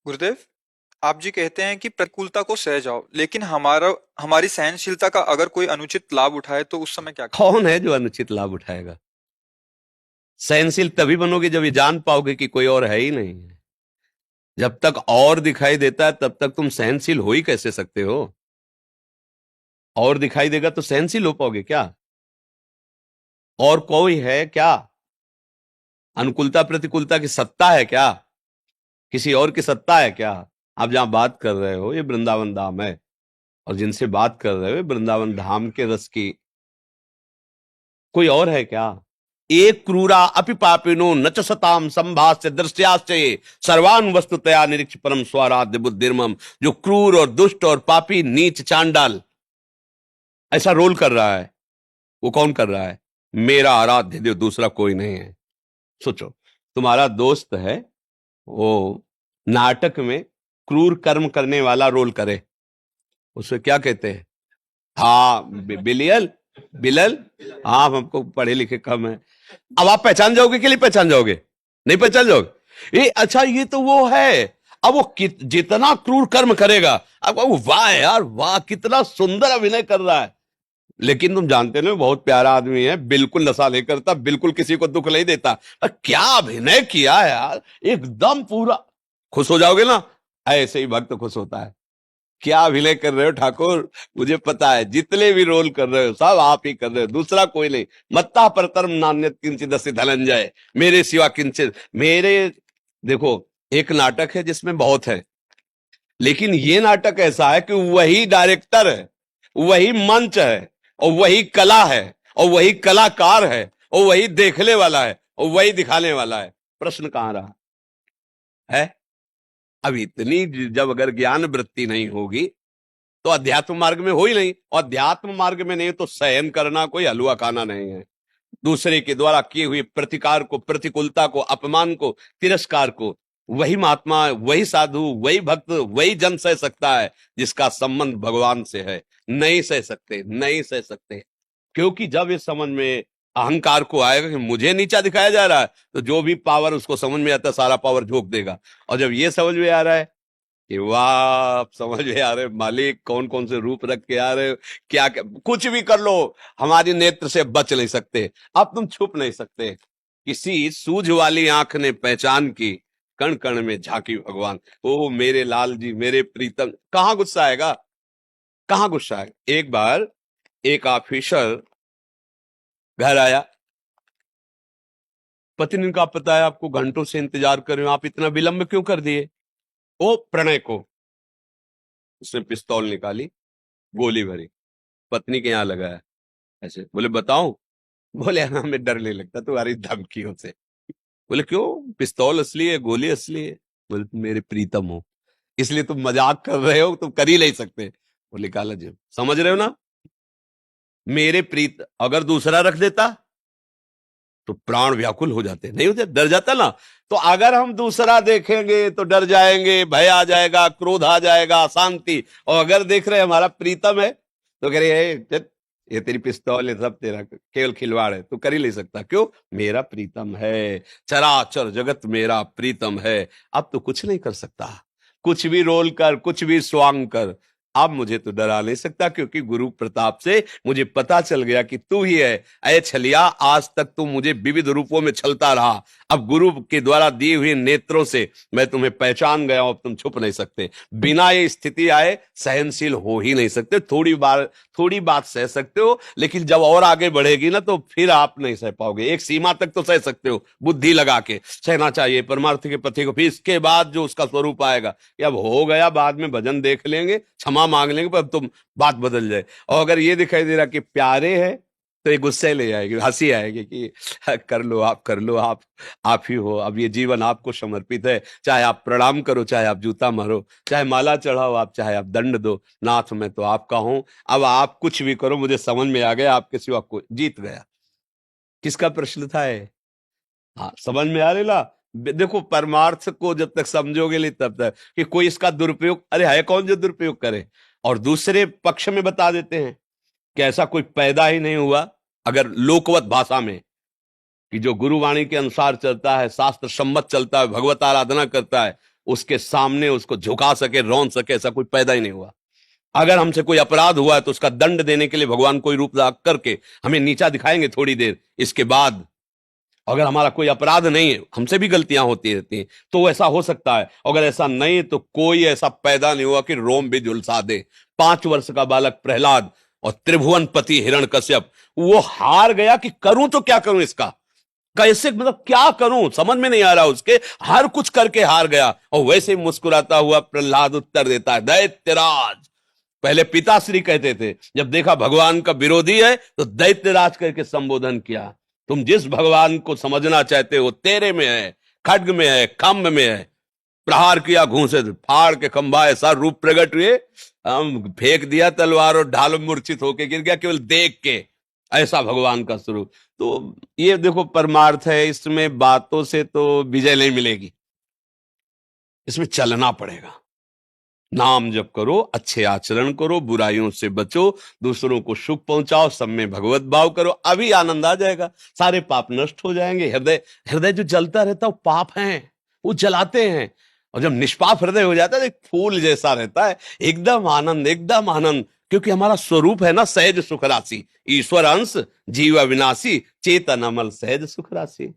गुरुदेव, आप जी कहते हैं कि प्रतिकूलता को सह जाओ, लेकिन हमारी सहनशीलता का अगर कोई अनुचित लाभ उठाए तो उस समय क्या करें? कौन है जो अनुचित लाभ उठाएगा? सहनशील तभी बनोगे जब ये जान पाओगे कि कोई और है ही नहीं है। जब तक और दिखाई देता है तब तक तुम सहनशील हो ही कैसे सकते हो? और दिखाई देगा तो सहनशील हो पाओगे क्या? और कोई है क्या? अनुकूलता प्रतिकूलता की सत्ता है क्या? किसी और की सत्ता है क्या? आप जहां बात कर रहे हो ये वृंदावन धाम है, और जिनसे बात कर रहे हो ये वृंदावन धाम के रस की। कोई और है क्या? एक क्रूरा अपि पापिनो न च सताम संभास्य दृश्याश्च सर्वान वस्तुतया निरीक्ष परम स्वाराध्य बुद्धिर्मम। जो क्रूर और दुष्ट और पापी नीच चांडाल ऐसा रोल कर रहा है, वो कौन कर रहा है? मेरा आराध्य देव, दूसरा कोई नहीं है। सोचो, तुम्हारा दोस्त है, वो नाटक में क्रूर कर्म करने वाला रोल करे, उसे क्या कहते हैं? हाँ, बिलियल, बिलल। हाँ, हमको पढ़े लिखे कम है। अब आप पहचान जाओगे कि नहीं पहचान जाओगे? नहीं पहचान जाओगे? ये अच्छा, ये तो वो है। अब वो जितना क्रूर कर्म करेगा, अब वो वाह यार वाह, कितना सुंदर अभिनय कर रहा है। लेकिन तुम जानते हो बहुत प्यारा आदमी है, बिल्कुल नशा नहीं करता, बिल्कुल किसी को दुख नहीं देता। क्या अभिनय किया है यार, एकदम पूरा। खुश हो जाओगे ना? ऐसे ही भक्त खुश होता है। क्या अभिनय कर रहे हो ठाकुर, मुझे पता है, जितने भी रोल कर रहे हो सब आप ही कर रहे हो, दूसरा कोई नहीं। मत्ता परतरम नान्यत किंचित अस्ति धनंजय, मेरे सिवा किंचित मेरे। देखो, एक नाटक है जिसमें बहुत है, लेकिन ये नाटक ऐसा है कि वही डायरेक्टर है, वही मंच है, और वही कला है, और वही कलाकार है, और वही देखने वाला है, और वही दिखाने वाला है। प्रश्न कहां रहा है? अब इतनी जब अगर ज्ञान वृत्ति नहीं होगी तो अध्यात्म मार्ग में हो ही नहीं, और अध्यात्म मार्ग में नहीं तो सहन करना कोई हलवा खाना नहीं है। दूसरे के द्वारा किए हुए प्रतिकार को, प्रतिकूलता को, अपमान को, तिरस्कार को वही महात्मा, वही साधु, वही भक्त, वही जन सह सकता है जिसका संबंध भगवान से है। नहीं सह सकते, नहीं सह सकते। क्योंकि जब इस समझ में अहंकार को आएगा कि मुझे नीचा दिखाया जा रहा है, तो जो भी पावर उसको समझ में आता है सारा पावर झोंक देगा। और जब ये समझ में आ रहा है कि वाह, आप समझ में आ रहे मालिक, कौन कौन से रूप रख के आ रहे हो, क्या क्या कुछ भी कर लो, हमारी नेत्र से बच नहीं सकते। अब तुम छुप नहीं सकते। किसी सूझ वाली आंख ने पहचान की, कण कण में झांकी भगवान। ओ मेरे लाल जी, मेरे प्रीतम। कहां गुस्सा आएगा? कहां गुस्सा आएगा? एक बार एक ऑफिसर घर आया, पत्नी का पता है आपको, घंटों से इंतजार कर रहे हो, आप इतना विलंब क्यों कर दिए? ओ प्रणय को, उसने पिस्तौल निकाली, गोली भरी, पत्नी के यहाँ लगाया। ऐसे बोले बताऊं? बोले हाँ, हमें डर नहीं लगता तुम्हारी धमकियों से। बोले क्यों? पिस्तौल असली है, गोली असली है। बोले तुम मेरे प्रीतम हो, इसलिए तुम मजाक कर रहे हो, तुम कर ही नहीं सकते। बोले काला जी, समझ रहे हो ना? मेरे प्रीत, अगर दूसरा रख देता तो प्राण व्याकुल हो जाते, नहीं होते, डर जाता ना। तो अगर हम दूसरा देखेंगे तो डर जाएंगे, भय आ जाएगा, क्रोध आ जाएगा, अशांति। और अगर देख रहे हमारा प्रीतम है तो कह रहे ये तेरी पिस्तौल है, सब तेरा केवल खिलवाड़ है, तू कर ही नहीं सकता। क्यों? मेरा प्रीतम है, चराचर जगत मेरा प्रीतम है। अब तो कुछ नहीं कर सकता, कुछ भी रोल कर, कुछ भी स्वांग कर, अब मुझे तो डरा नहीं सकता, क्योंकि गुरु प्रताप से मुझे पता चल गया कि तू ही है। अय छलिया, आज तक तू मुझे विविध रूपों में छलता रहा, अब गुरु के द्वारा दिए हुए नेत्रों से मैं तुम्हें पहचान गया हूं, अब तुम छुप नहीं सकते। बिना ये स्थिति आए सहनशील हो ही नहीं सकते। थोड़ी बात सह सकते हो, लेकिन जब और आगे बढ़ेगी ना तो फिर आप नहीं सह पाओगे। एक सीमा तक तो सह सकते हो, बुद्धि लगा के सहना चाहिए परमार्थ के पति को, फिर इसके बाद जो उसका स्वरूप आएगा कि अब हो गया, बाद में भजन देख लेंगे, क्षमा मांग लेंगे, पर तुम बात बदल जाए। और अगर ये दिखाई दे रहा कि प्यारे है तो ये गुस्से ले जाएगी, हंसी आएगी कि कर लो आप, कर लो आप ही हो, अब ये जीवन आपको समर्पित है। चाहे आप प्रणाम करो, चाहे आप जूता मारो, चाहे माला चढ़ाओ आप, चाहे आप दंड दो, नाथ मैं तो आपका हूं। अब आप कुछ भी करो, मुझे समझ में आ गया, आपके सिवा को जीत गया। किसका प्रश्न था ये? हाँ, समझ में आ रही ना? देखो, परमार्थ को जब तक समझोगे नहीं तब तक कि कोई इसका दुरुपयोग, अरे है कौन जो दुरुपयोग करे। और दूसरे पक्ष में बता देते हैं कि ऐसा कोई पैदा ही नहीं हुआ, अगर लोकवत भाषा में, कि जो गुरुवाणी के अनुसार चलता है, शास्त्र सम्मत चलता है, भगवत आराधना करता है, उसके सामने उसको झुका सके, रौंद सके, ऐसा कोई पैदा ही नहीं हुआ। अगर हमसे कोई अपराध हुआ है तो उसका दंड देने के लिए भगवान कोई रूप धारण करके हमें नीचा दिखाएंगे थोड़ी देर, इसके बाद अगर हमारा कोई अपराध नहीं है, हमसे भी गलतियां होती रहती हैं, तो ऐसा हो सकता है। अगर ऐसा नहीं तो कोई ऐसा पैदा नहीं हुआ कि रोम भी झुलसा दे। 5 वर्ष का बालक प्रहलाद और त्रिभुवनपति हिरण्यकश्यप, वो हार गया कि करूं तो क्या करूं, इसका कैसे, मतलब क्या करूं समझ में नहीं आ रहा उसके, हर कुछ करके हार गया। और वैसे ही मुस्कुराता हुआ प्रहलाद उत्तर देता है, दैत्यराज। पहले पिताश्री कहते थे, जब देखा भगवान का विरोधी है तो दैत्यराज करके संबोधन किया। तुम जिस भगवान को समझना चाहते हो तेरे में है, खड्ग में है, खम्भ में है। प्रहार किया, घूंसे फाड़ के खंभा, ऐसा रूप प्रकट हुए, हम फेंक दिया तलवार और ढाल मूर्छित होके गिर गया केवल देख के। ऐसा भगवान का स्वरूप। तो ये देखो परमार्थ है, इसमें बातों से तो विजय नहीं मिलेगी, इसमें चलना पड़ेगा। नाम जप करो, अच्छे आचरण करो, बुराइयों से बचो, दूसरों को सुख पहुंचाओ, सब में भगवत भाव करो, अभी आनंद आ जाएगा, सारे पाप नष्ट हो जाएंगे। हृदय हृदय जो जलता रहता है वो पाप हैं, वो जलाते हैं। और जब निष्पाप हृदय हो जाता है तो एक फूल जैसा रहता है, एकदम आनंद, एकदम आनंद। क्योंकि हमारा स्वरूप है ना सहज सुख राशि, ईश्वर अंश जीव अविनाशी, चेतन अमल सहज सुख राशि।